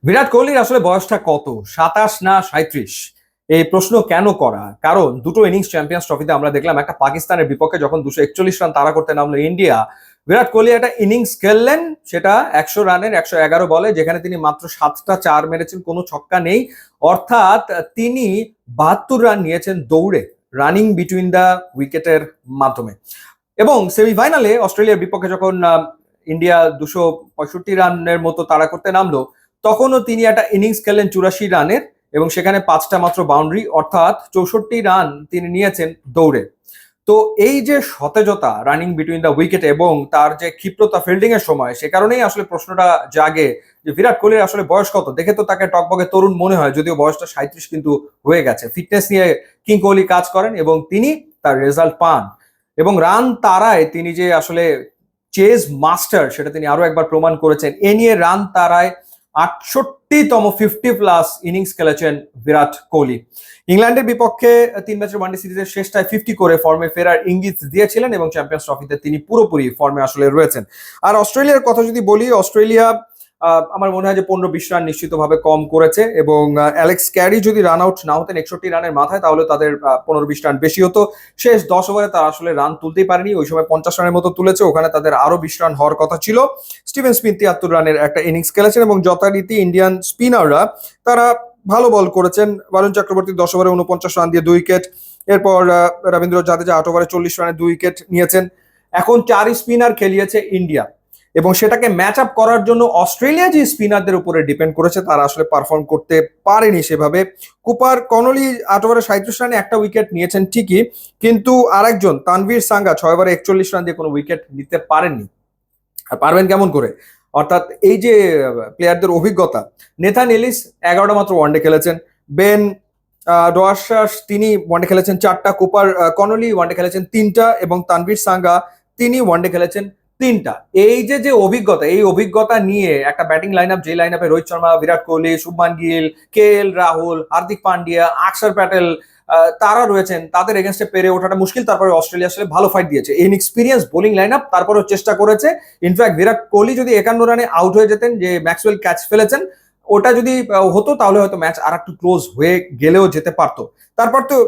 বিরাট কোহলির আসলে বয়সটা কত, 27 না 37? এই প্রশ্ন কেন করা? কারণ দুটো ইনিংস চ্যাম্পিয়ন্স ট্রফিতে আমরা দেখলাম, একটা পাকিস্তানের বিপক্ষে যখন 241 রান তাড়া করতে নামলো ইন্ডিয়া, বিরাট কোহলি একটা ইনিংস খেললেন, সেটা 100 রানের 111 বলে, যেখানে তিনি মাত্র 7টা চার মেরেছেন, কোনো ছক্কা নেই। অর্থাৎ তিনি 72 রান নিয়েছেন দৌড়ে, রানিং বিটুইন দ্য উইকেটের মাধ্যমে। এবং সেমিফাইনালে অস্ট্রেলিয়ার বিপক্ষে যখন ইন্ডিয়া 265 রানের মতো তাড়া করতে নামলো, তখনও তিনি একটা ইনিংস খেললেন 84 রানের, এবং সেখানে 5টা মাত্র বাউন্ডারি, অর্থাৎ 64 রান তিনি নিয়েছেন দৌড়ে। তো এই যে সতেজতা রানিং বিটুইন দ্য উইকেট এবং তার যে ক্ষিপ্রতা ফিল্ডিং এর সময়, সে কারণেই আসলে প্রশ্নটা জাগে যে বিরাট কোহলির আসলে বয়স কত। দেখে তো তাকে টকবগে তরুণ মনে হয়, যদিও বয়সটা 37 কিন্তু হয়ে গেছে। ফিটনেস নিয়ে কিং কোহলি কাজ করেন এবং তিনি তার রেজাল্ট পান, এবং রান তারায় তিনি যে আসলে চেজ মাস্টার সেটা তিনি আরো একবার প্রমাণ করেছেন। এ নিয়ে রান তারায় 68তম 50+ ইনিংস খেলেছেন বিরাট কোহলি। ইংল্যান্ডের বিপক্ষে 3 ম্যাচের ওয়ানডে সিরিজের শেষটায় 50 করে ফর্মে ফেরার ইঙ্গিত দিয়েছিলেন, এবং চ্যাম্পিয়ন্স ট্রফিতে তিনি পুরোপুরি ফর্মে আসলে রয়েছেন। আর অস্ট্রেলিয়ার কথা যদি বলি, অস্ট্রেলিয়া আমার মনে হয় যে 15-20 রান নিশ্চিতভাবে কম করেছে, এবং অ্যালেক্স ক্যারি যদি রান আউট না হতেন 61 রানের মাথায়, তাহলে তাদের 15-20 রান বেশি হতো। শেষ 10 ওভারে তারা আসলে রান তুলতেই পারেনি, ওই সময় 50 রানের মতো তুলেছে, ওখানে তাদের আরো 20 রান হওয়ার কথা ছিল। স্টিভেন স্মিথ 73 রানের একটা ইনিংস খেলেছেন, এবং যথারীতি ইন্ডিয়ান স্পিনাররা তারা ভালো বল করেছেন। বরুণ চক্রবর্তী 10 ওভারে 49 রান দিয়ে 2 উইকেট। এরপর রবীন্দ্র জাদেজা 8 ওভারে 40 রানে 2 উইকেট নিয়েছেন। এখন 4 স্পিনার খেলিয়েছে ইন্ডিয়া, এবং সেটাকে ম্যাচ আপ করার জন্য অস্ট্রেলিয়া যে স্পিনারদের উপরে ডিপেন্ড করেছে, তারা আসলে পারফর্ম করতে পারেনি সেভাবে। কুপার কনলি 8 ওভারে 37 রানে একটা উইকেট নিয়েছেন ঠিকই, কিন্তু আরেকজন তানভীর সাঙ্গা 6 ওভারে 41 রান দিয়ে কোনো উইকেট নিতে পারেননি। আর পারবেন কেমন করে? অর্থাৎ এই যে প্লেয়ারদের অভিজ্ঞতা, নেথান এলিস 11টা মাত্র ওয়ানডে খেলেছেন, বেন ডোয়ার্সাস তিনি ওয়ানডে খেলেছেন 4টা, কুপার কনলি ওয়ানডে খেলেছেন 3টা, এবং তানভীর সাঙ্গা তিনি ওয়ানডে খেলেছেন 3টা। এই যে যে অভিজ্ঞতা, এই অভিজ্ঞতা নিয়ে একটা ব্যাটিং লাইন আপ, যে লাইন আপে রোহিত শর্মা, বিরাট কোহলি, শুভমান গিল, KL রাহুল, হার্দিক পান্ডিয়া, আকসার প্যাটেল তারা রয়েছেন, তাদের এগেনস্টে পেরে ওঠাটা মুশকিল। তারপরে অস্ট্রেলিয়া আসলে ভালো ফাইট দিয়েছে, ইনএক্সপিরিয়েন্স বোলিং লাইন আপ, তারপরেও চেষ্টা করেছে। ইনফ্যাক্ট বিরাট কোহলি যদি 51 রানে আউট হয়ে যেতেন, যে ম্যাক্সওয়েল ক্যাচ ফেলেছেন, ওটা যদি হতো, তাহলে হয়তো ম্যাচ আর একটু ক্লোজ হয়ে গেলেও যেতে পারতো।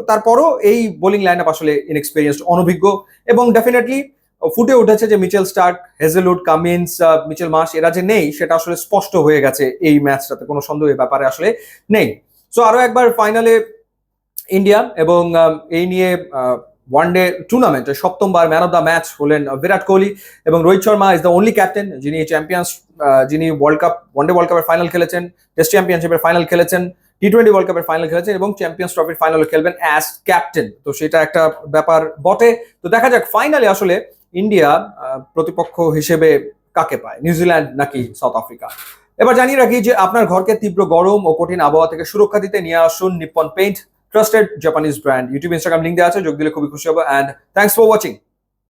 তারপরও এই বোলিং লাইন আপ আসলে ইনএক্সপিরিয়েন্সড, অনভিজ্ঞ, এবং ডেফিনেটলি ফুটে উঠেছে যে Mitchell Starc, Hazlewood, Cummins, Mitchell Marsh এরা যে নেই, সেটা আসলে স্পষ্ট হয়ে গেছে এই ম্যাচটাতে, কোনো সন্দেহ এই ব্যাপারে আসলে নেই। সো আরো একবার ফাইনালে ইন্ডিয়া, এবং এই নিয়ে ওয়ানডে টুর্নামেন্টে 7ম বার ম্যান অফ দ্য ম্যাচ হলেন বিরাট কোহলি, এবং Rohit Sharma is the only captain যিনি চ্যাম্পিয়ন্স, যিনি ওয়ার্ল্ড কাপ, ওয়ানডে ওয়ার্ল্ড কাপের ফাইনাল খেলেছেন, টেস্ট চ্যাম্পিয়নশিপের ফাইনাল খেলেছেন, T20 ওয়ার্ল্ড কাপের ফাইনাল খেলেছেন, এবং চ্যাম্পিয়ন্স ট্রফির ফাইনালে খেলবেন অ্যাজ ক্যাপ্টেন। তো সেটা একটা ব্যাপার বটে। তো দেখা যাক ফাইনালে আসলে ইন্ডিয়া প্রতিপক্ষ হিসেবে কাকে পায়, নিউজিল্যান্ড নাকি সাউথ আফ্রিকা। এবার জানিয়ে রাখি যে আপনার ঘরকে তীব্র গরম ও কঠিন আবহাওয়া থেকে সুরক্ষা দিতে নিয়ে আসুন Nippon paint, trusted Japanese brand. YouTube, Instagram link দেওয়া আছে, যোগ দিলে খুবই খুশি হবো। And thanks for watching.